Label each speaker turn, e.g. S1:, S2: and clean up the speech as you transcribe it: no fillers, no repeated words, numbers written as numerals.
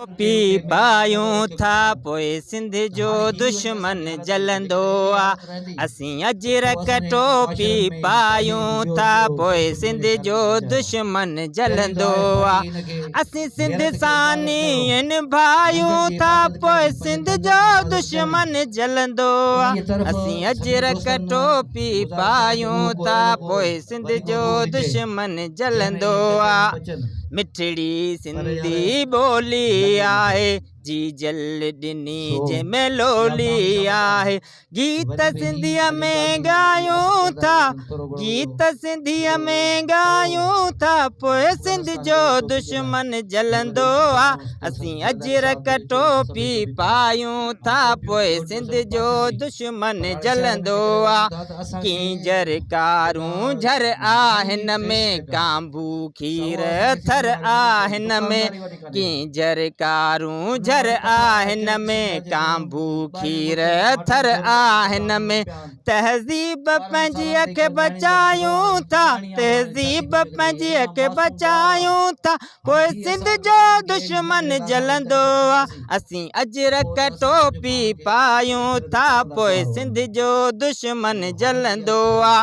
S1: P पायूं था पोइ सिंध जो दुश्मन जलंदो आ। असीं अजरक टोपी पायूं था पोइ सिंध जो दुश्मन जलंदो आ। असीं सिंध सानी भायूं था पोइ सिंध जो दुश्मन जलंदो आ। असीं अजरक टोपी पायूं था पोइ सिंध जो दुश्मन जलंदो आ। मिठड़ी सिंधी बोली आहे जी जल ॾिनी जंहिंमें लोली आहे। गीत सिंधीअ में ॻायूं था, गीत सिंधीअ में ॻायूं था पोइ सिंध जो दुश्मन जलंदो आ। असीं अजरक टोपी पायूं था पोइ सिंध जो दुश्मन जलंदो आ। कींजर कारूं झर आहिन में कांबू खीर थर आहिन में। कींजर कारूं झर आहिन में कांबू खीर थर आहिन में। तहज़ीब पंहिंजी खे बचायूं था, तहज़ीब पंहिंजी खे बचायूं था पोइ सिंध जो दुश्मन जलंदो आ। असीं अजरक टोपी पायूं था पोइ सिंध जो दुश्मन जलंदो आ।